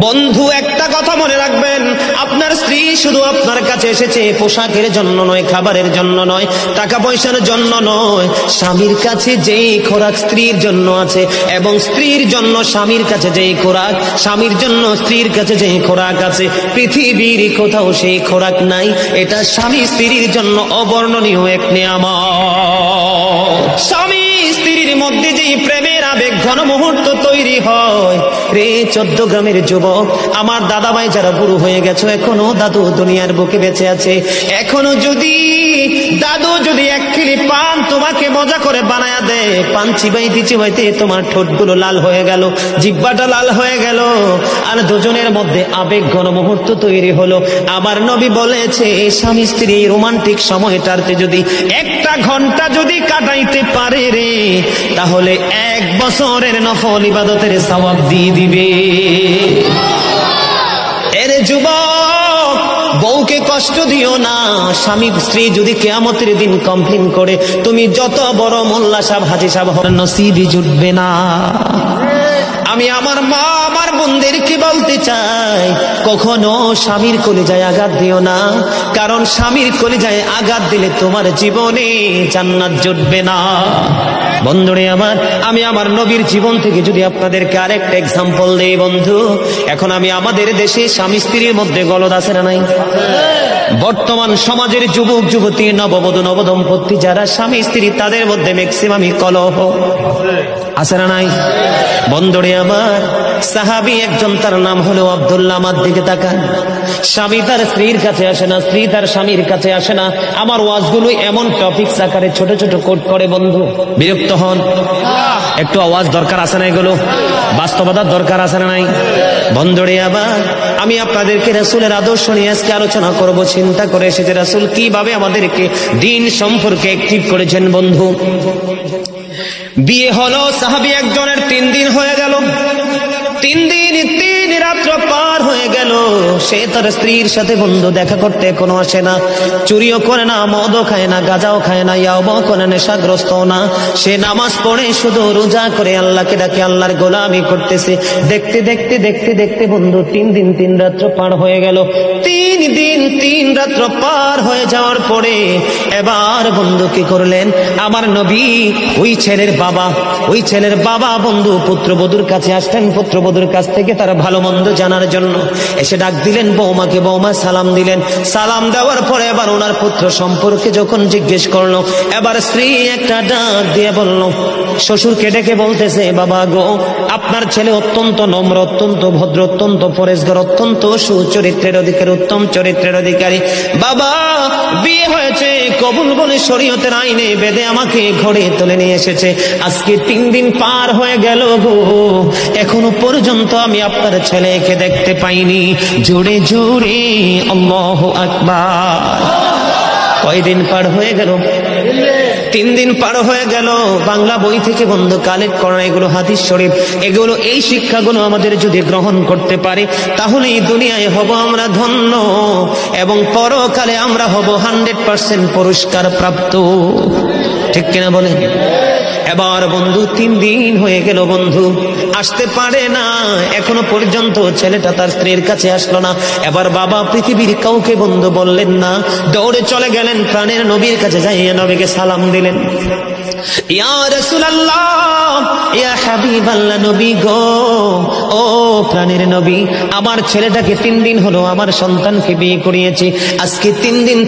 বন্ধু, একটা কথা মনে রাখবেন, আপনার স্ত্রী শুধু আপনার কাছে এসেছে পোশাকের জন্য নয়, খাবারের জন্য নয়, টাকা পয়সার জন্য নয়। স্বামীর কাছে যেই খোরাক স্ত্রীর জন্য আছে, এবং স্ত্রীর জন্য স্বামীর কাছে যেই খোরাক, স্বামীর জন্য স্ত্রীর কাছে যেই খোরাক আছে, পৃথিবীর কোথাও সেই খোরাক নাই। এটা স্বামী স্ত্রীর জন্য অবর্ণনীয় এক নিয়ামত। স্বামী স্ত্রীর মধ্যে যেই প্রেমের আবেগ ঘন মুহূর্ত তৈরি হয় রে 14 গ্রামের যুবক, আমার দাদা ভাই যারা বুড়ো হয়ে গেছো, এখনো দাদু দুনিয়ার বুকে বেঁচে আছে, এখনো যদি দাদু যদি এক কিলি পান তোমাকে মজা করে বানায়া দেয়, পান চিবাইতে চিবাইতে তোমার ঠোঁটগুলো লাল হয়ে গেল, জিহ্বাটা লাল হয়ে গেল, আর দুজনের মধ্যে আবেগ ঘন মুহূর্ত তৈরি হলো। আমার নবী বলেছে, স্বামী স্ত্রী এই রোমান্টিক সময়টাতে যদি একটা ঘন্টা যদি কাটাইতে পারে রে, তাহলে 1 বছরের নফল ইবাদতের সওয়াব দিয়ে দিবে। এর যুবক, বউকে কষ্ট দিও না। স্বামী স্ত্রী যদি কিয়ামতের দিন কমপ্লেইন করে, তুমি যত বড় মোল্লা সাহেব হাজী সাহেব হন, নসিবই জুটবে না। আমি আমার মা আমার বোনদেরকে বলতে চাই, কখনো স্বামীর কলিজায় আঘাত দিও না, কারণ স্বামীর কলিজায় আঘাত দিলে তোমার জীবনে জান্নাত জুটবে না। বন্ধুরে আমার, আমি আমার নবীর জীবন থেকে যদি আপনাদেরকে আরেকটা এক্সাম্পল দেই বন্ধু, এখন আমি আমাদের দেশে স্বামী স্ত্রীর মধ্যে গলদ আছে না নাই? বর্তমান সমাজের যুবক যুবতী, নববধূ নবদম্পতি যারা স্বামী স্ত্রী, তাদের মধ্যে ম্যাক্সিমামই কলহ আছে না নাই? বন্ধুরে আমার, সাহাবী একজন, তার নাম হলো আব্দুল্লাহ। আমার দিকে তাকান, স্বামী তার স্ত্রীর কাছে আসে না, স্ত্রী তার স্বামীর কাছে আসে না। আমার ওয়াজগুলো এমন টপিকস আকারে ছোট ছোট কোট করে বন্ধু, বিরক্ত হন? একটু আওয়াজ দরকার আছে না? এগুলো বাস্তবতার দরকার আছে না নাই? বন্ধুরে আবার, আমি আপনাদেরকে রাসূলের আদর্শ নিয়ে আজকে আলোচনা করব। চিন্তা করে এসেছে রাসূল কিভাবে আমাদেরকে দিন সম্পর্কে অ্যাক্টিভ করেছেন। বন্ধু, বিয়ে হলো সাহাবী একজনের, 3 দিন হয়ে গেল, 3 দিন 3 রাত্র পার হয়ে গেল, সে তার স্ত্রীর সাথে বন্ধু দেখা করতে এখনো আসে না। চুরিও করে না, মদও খায় না, গাঁজাও খায় না, ইয়াও করে, নেশাগ্রস্ত না। সে নামাজ পড়ে, শুধু রোজা করে আল্লাহকে ডাকে, আল্লাহর গোলামি করতেছে। দেখতে দেখতে দেখতে দেখতে বন্ধু 3 দিন 3 রাত্র পার হয়ে গেল। 3 দিন 3 রাত্র পার হয়ে যাওয়ার পরে এবার বন্ধু কি করলেন? আমার নবী ওই ছেলের বাবা বন্ধু পুত্রবধূর কাছে আসলেন। পুত্রবধূর কাছ থেকে তার ভালো মন্দ জানার জন্য এসে ডাক দিলেন বৌমাকে। বৌমা সালাম দিলেন। সালাম দেওয়ার পরে এবার ওনার পুত্র সম্পর্কে যখন জিজ্ঞেস করলো, এবার স্ত্রী একটা ডাক দিয়ে বলল, শ্বশুরকে ডেকে বলতেছে, বাবা গো, আপনার ছেলে অত্যন্ত নম্র, অত্যন্ত ভদ্র, অত্যন্ত পরেশগার, অত্যন্ত সুচরিত্রের অধিকারী, উত্তম চরিত্রের অধিকারী। বাবা, বিয়ে হয়েছে, কবুল বলে শরীয়তের আইনে বেদে আমাকে ঘরে তুলে নিয়ে এসেছে। আজকে 3 দিন পার হয়ে গেল গো, এখনো পর্যন্ত আমি আপনার ছেলেকে দেখতে পাইনি। জোরে জোরে আল্লাহু আকবার। কয়দিন পার হয়ে গেল? 3 দিন পার হয়ে গেল। বাংলা বই থেকে বন্ধু কালেক্ট করা এগুলো হাদিস শরীফ, এগুলো এই শিক্ষাগুলো আমাদের যদি গ্রহণ করতে পারি, তাহলে এই দুনিয়ায় হব আমরা ধন্য, এবং পরকালে আমরা হব 100% পুরস্কার প্রাপ্ত। ঠিক কিনা বলেন? এবার বন্ধু 3 দিন হয়ে গেল, বন্ধু আসতে পারে না, এখনো পর্যন্ত ছেলেটা তার স্ত্রীর কাছে আসলো না। এবার বাবা পৃথিবীর কাউকে বন্ধু বললেন না, দৌড়ে চলে গেলেন প্রাণের নবীর কাছে, যাইয়া নবীকে সালাম দিলেন, ইয়া রাসূলুল্লাহ, ইয়া হাবিবাল্লাহ, নবী গো, ও প্রাণের নবী, আমার ছেলেটাকে 3 দিন হলো আমার সন্তানকে বিয়ে করিয়েছি, আজকে 3 দিন